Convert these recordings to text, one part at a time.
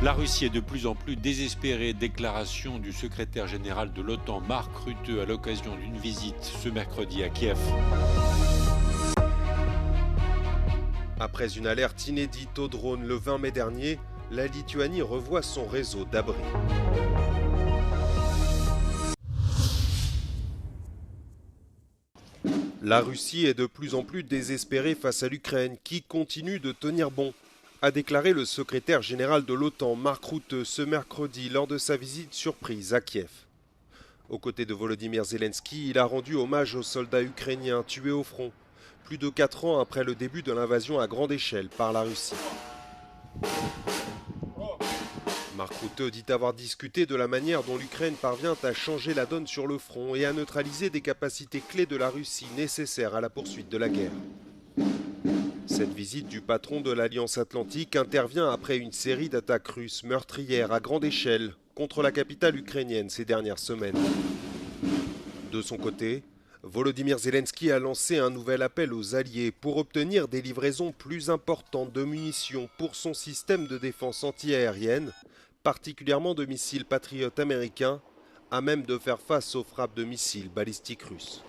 La Russie est de plus en plus désespérée. Déclaration du secrétaire général de l'OTAN, Mark Rutte, à l'occasion d'une visite ce mercredi à Kiev. Après une alerte inédite au drone le 20 mai dernier, la Lituanie revoit son réseau d'abris. La Russie est de plus en plus désespérée face à l'Ukraine, qui continue de tenir bon, a déclaré le secrétaire général de l'OTAN, Mark Rutte, ce mercredi lors de sa visite surprise à Kiev. Aux côtés de Volodymyr Zelensky, il a rendu hommage aux soldats ukrainiens tués au front, plus de 4 ans après le début de l'invasion à grande échelle par la Russie. Mark Rutte dit avoir discuté de la manière dont l'Ukraine parvient à changer la donne sur le front et à neutraliser des capacités clés de la Russie nécessaires à la poursuite de la guerre. Cette visite du patron de l'Alliance Atlantique intervient après une série d'attaques russes meurtrières à grande échelle contre la capitale ukrainienne ces dernières semaines. De son côté, Volodymyr Zelensky a lancé un nouvel appel aux alliés pour obtenir des livraisons plus importantes de munitions pour son système de défense antiaérienne, particulièrement de missiles patriotes américains, à même de faire face aux frappes de missiles balistiques russes.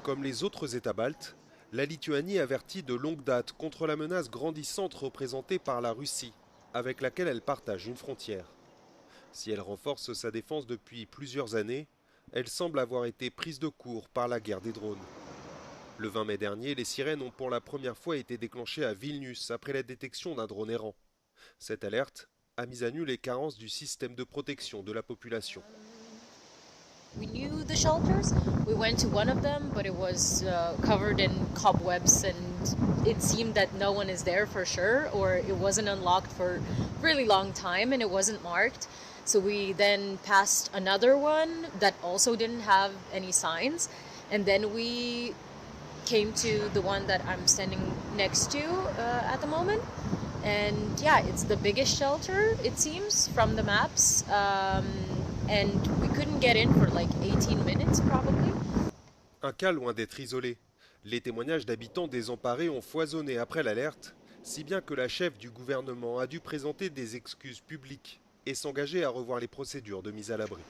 Comme les autres États baltes, la Lituanie avertit de longue date contre la menace grandissante représentée par la Russie, avec laquelle elle partage une frontière. Si elle renforce sa défense depuis plusieurs années, elle semble avoir été prise de court par la guerre des drones. Le 20 mai dernier, les sirènes ont pour la première fois été déclenchées à Vilnius après la détection d'un drone errant. Cette alerte a mis à nu les carences du système de protection de la population. We knew the shelters. We went to one of them, but it was covered in cobwebs, and it seemed that no one is there for sure, or it wasn't unlocked for a really long time and it wasn't marked. So we then passed another one that also didn't have any signs, and then we came to the one that I'm standing next to at the moment. And yeah, it's the biggest shelter, it seems, from the maps. And we couldn't get in for like 18 minutes probably. Un cas loin d'être isolé. Les témoignages d'habitants désemparés ont foisonné après l'alerte, si bien que la chef du gouvernement a dû présenter des excuses publiques et s'engager à revoir les procédures de mise à l'abri.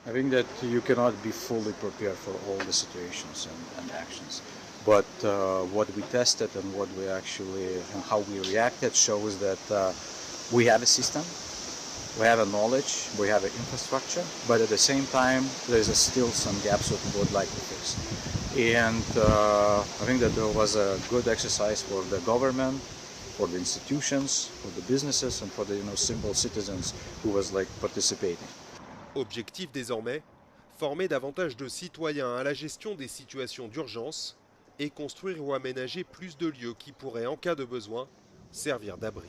I think that you cannot be fully prepared for all the situations and actions. But what we tested and what we actually and how we reacted shows that we have a system. We have a knowledge, we have an infrastructure, but at the same time, there's still some gaps that we would like to fix. And I think that there was a good exercise for the government, for the institutions, for the businesses, and for the simple citizens who was participating. Objectif désormais, former davantage de citoyens à la gestion des situations d'urgence et construire ou aménager plus de lieux qui pourraient, en cas de besoin, servir d'abri.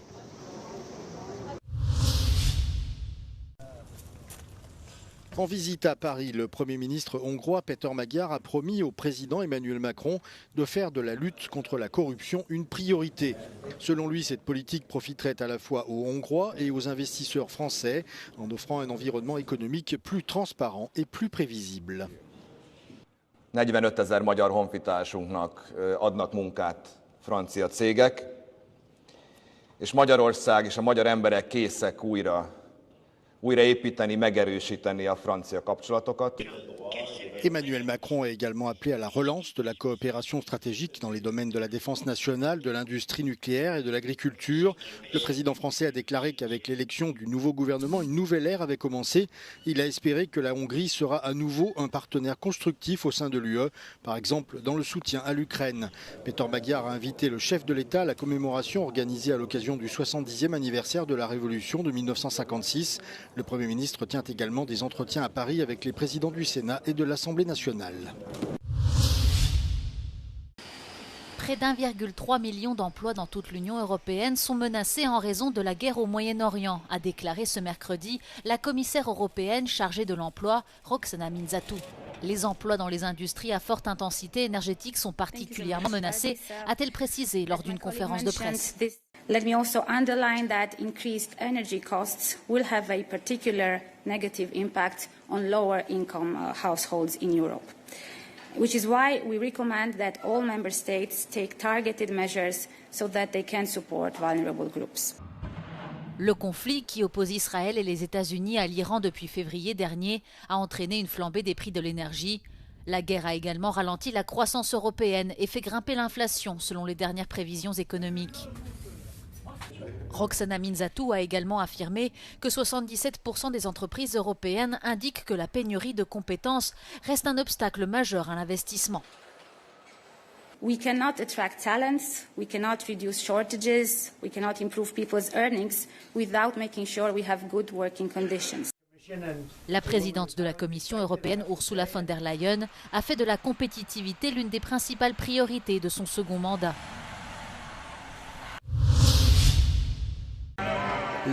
En visite à Paris, le Premier ministre hongrois Péter Magyar a promis au président Emmanuel Macron de faire de la lutte contre la corruption une priorité. Selon lui, cette politique profiterait à la fois aux Hongrois et aux investisseurs français en offrant un environnement économique plus transparent et plus prévisible. 45 000 magyar honfitársunknak adnak munkát francia cégek, és Magyarország és a magyar emberek készek újraépíteni, megerősíteni a francia kapcsolatokat. Emmanuel Macron a également appelé à la relance de la coopération stratégique dans les domaines de la défense nationale, de l'industrie nucléaire et de l'agriculture. Le président français a déclaré qu'avec l'élection du nouveau gouvernement, une nouvelle ère avait commencé. Il a espéré que la Hongrie sera à nouveau un partenaire constructif au sein de l'UE, par exemple dans le soutien à l'Ukraine. Péter Magyar a invité le chef de l'État à la commémoration organisée à l'occasion du 70e anniversaire de la Révolution de 1956. Le Premier ministre tient également des entretiens à Paris avec les présidents du Sénat et de l'Assemblée nationale. Près d'1,3 million d'emplois dans toute l'Union européenne sont menacés en raison de la guerre au Moyen-Orient, a déclaré ce mercredi la commissaire européenne chargée de l'emploi, Roxana Minzatou. Les emplois dans les industries à forte intensité énergétique sont particulièrement menacés, a-t-elle précisé lors d'une conférence de presse. Let me also underline that increased energy costs will have a particular negative impact on lower income households in Europe. which is why we recommend that all member states take targeted measures so that they can support vulnerable groups. Le conflit qui oppose Israël et les États-Unis à l'Iran depuis février dernier a entraîné une flambée des prix de l'énergie. La guerre a également ralenti la croissance européenne et fait grimper l'inflation selon les dernières prévisions économiques. Roxana Minzatou a également affirmé que 77% des entreprises européennes indiquent que la pénurie de compétences reste un obstacle majeur à l'investissement. We cannot attract talents, we cannot reduce shortages, we cannot improve people's earnings without making sure we have good working conditions. La présidente de la Commission européenne, Ursula von der Leyen, a fait de la compétitivité l'une des principales priorités de son second mandat.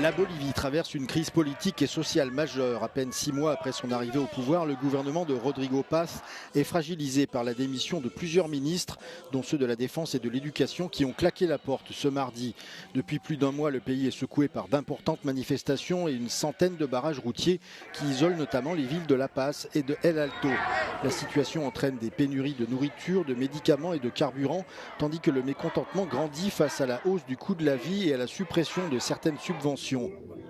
La Bolivie traverse une crise politique et sociale majeure. À peine 6 mois après son arrivée au pouvoir, le gouvernement de Rodrigo Paz est fragilisé par la démission de plusieurs ministres, dont ceux de la Défense et de l'Éducation, qui ont claqué la porte ce mardi. Depuis plus d'un mois, le pays est secoué par d'importantes manifestations et une centaine de barrages routiers qui isolent notamment les villes de La Paz et de El Alto. La situation entraîne des pénuries de nourriture, de médicaments et de carburant, tandis que le mécontentement grandit face à la hausse du coût de la vie et à la suppression de certaines subventions.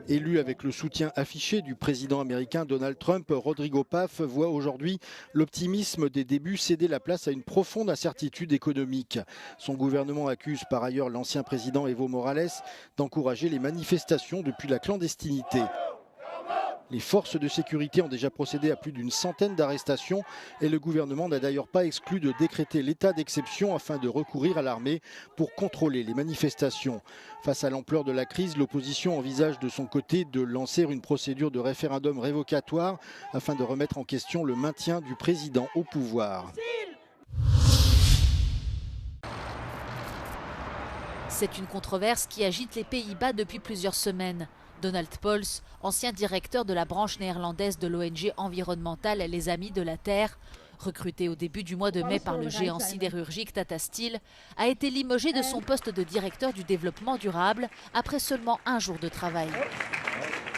Élu avec le soutien affiché du président américain Donald Trump, Rodrigo Paz voit aujourd'hui l'optimisme des débuts céder la place à une profonde incertitude économique. Son gouvernement accuse par ailleurs l'ancien président Evo Morales d'encourager les manifestations depuis la clandestinité. Les forces de sécurité ont déjà procédé à plus d'une centaine d'arrestations et le gouvernement n'a d'ailleurs pas exclu de décréter l'état d'exception afin de recourir à l'armée pour contrôler les manifestations. Face à l'ampleur de la crise, l'opposition envisage de son côté de lancer une procédure de référendum révocatoire afin de remettre en question le maintien du président au pouvoir. C'est une controverse qui agite les Pays-Bas depuis plusieurs semaines. Donald Pols, ancien directeur de la branche néerlandaise de l'ONG environnementale Les Amis de la Terre, recruté au début du mois de mai par le géant sidérurgique Tata Steel, a été limogé de son poste de directeur du développement durable après seulement un jour de travail.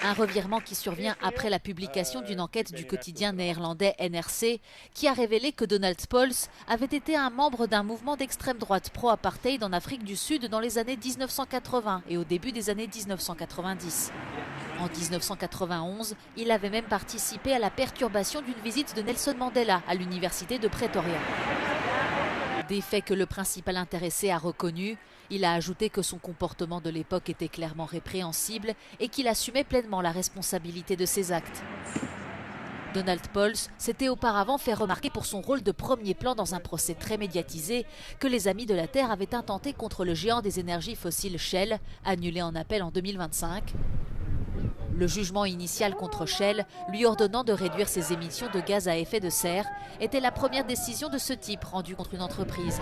Un revirement qui survient après la publication d'une enquête du quotidien néerlandais NRC qui a révélé que Donald Pols avait été un membre d'un mouvement d'extrême droite pro-apartheid en Afrique du Sud dans les années 1980 et au début des années 1990. En 1991, il avait même participé à la perturbation d'une visite de Nelson Mandela à l'université de Pretoria. Des faits que le principal intéressé a reconnus. Il a ajouté que son comportement de l'époque était clairement répréhensible et qu'il assumait pleinement la responsabilité de ses actes. Donald Pols s'était auparavant fait remarquer pour son rôle de premier plan dans un procès très médiatisé que les Amis de la Terre avaient intenté contre le géant des énergies fossiles Shell, annulé en appel en 2025. Le jugement initial contre Shell, lui ordonnant de réduire ses émissions de gaz à effet de serre, était la première décision de ce type rendue contre une entreprise.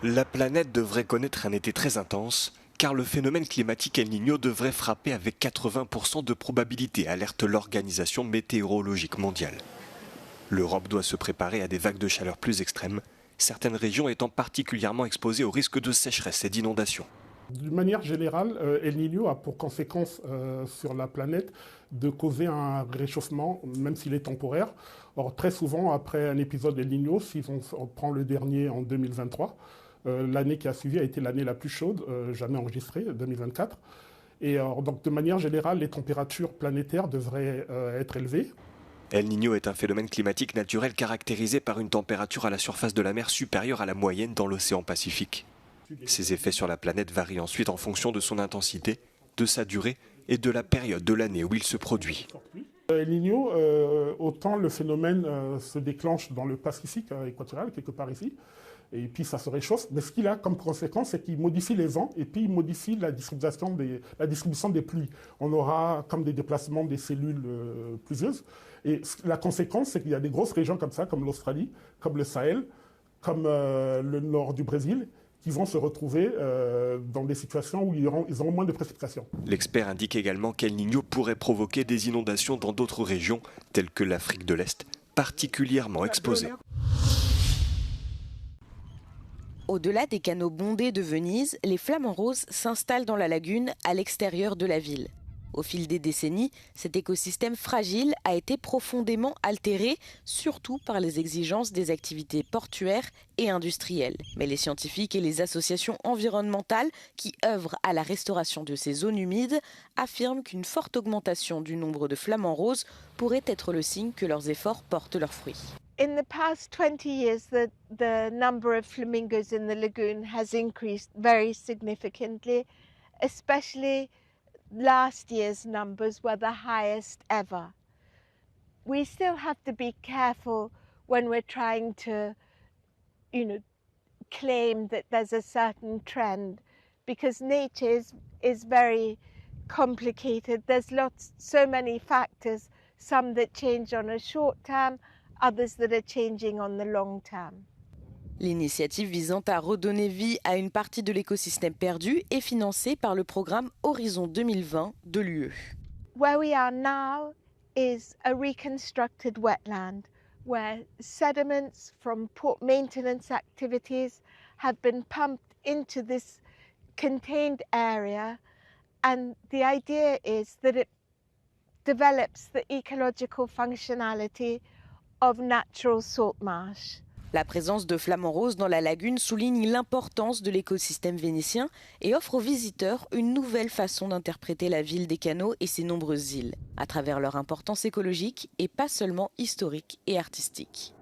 La planète devrait connaître un été très intense, car le phénomène climatique El Niño devrait frapper avec 80% de probabilité, alerte l'Organisation météorologique mondiale. L'Europe doit se préparer à des vagues de chaleur plus extrêmes, certaines régions étant particulièrement exposées au risque de sécheresse et d'inondation. D'une manière générale, El Niño a pour conséquence sur la planète de causer un réchauffement, même s'il est temporaire. Or, très souvent, après un épisode El Niño, si on prend le dernier en 2023, l'année qui a suivi a été l'année la plus chaude jamais enregistrée, 2024. Et donc, de manière générale, les températures planétaires devraient être élevées. El Niño est un phénomène climatique naturel caractérisé par une température à la surface de la mer supérieure à la moyenne dans l'océan Pacifique. Ses effets sur la planète varient ensuite en fonction de son intensité, de sa durée et de la période de l'année où il se produit. El Niño, autant le phénomène se déclenche dans le Pacifique équatorial, quelque part ici, et puis ça se réchauffe, mais ce qu'il a comme conséquence, c'est qu'il modifie les vents et puis il modifie la distribution des pluies. On aura comme des déplacements des cellules pluvieuses, et la conséquence, c'est qu'il y a des grosses régions comme ça, comme l'Australie, comme le Sahel, comme le nord du Brésil, qui vont se retrouver dans des situations où ils auront moins de précipitations. L'expert indique également qu'El Niño pourrait provoquer des inondations dans d'autres régions, telles que l'Afrique de l'Est, particulièrement exposées. Au-delà des canaux bondés de Venise, les flamants roses s'installent dans la lagune à l'extérieur de la ville. Au fil des décennies, cet écosystème fragile a été profondément altéré, surtout par les exigences des activités portuaires et industrielles. Mais les scientifiques et les associations environnementales qui œuvrent à la restauration de ces zones humides affirment qu'une forte augmentation du nombre de flamants roses pourrait être le signe que leurs efforts portent leurs fruits. In the past 20 years, the number of flamingos in the lagoon has increased very significantly, especially last year's numbers were the highest ever. We still have to be careful when we're trying to, claim that there's a certain trend, because nature is very complicated. There's so many factors, some that change on a short term, others that are changing on the long term. L'initiative visant à redonner vie à une partie de l'écosystème perdu est financée par le programme Horizon 2020 de l'UE. Where we are now is a reconstructed wetland where sediments from port maintenance activities have been pumped into this contained area, and the idea is that it develops the ecological functionality of natural salt marsh. La présence de flamants roses dans la lagune souligne l'importance de l'écosystème vénitien et offre aux visiteurs une nouvelle façon d'interpréter la ville des canaux et ses nombreuses îles, à travers leur importance écologique et pas seulement historique et artistique.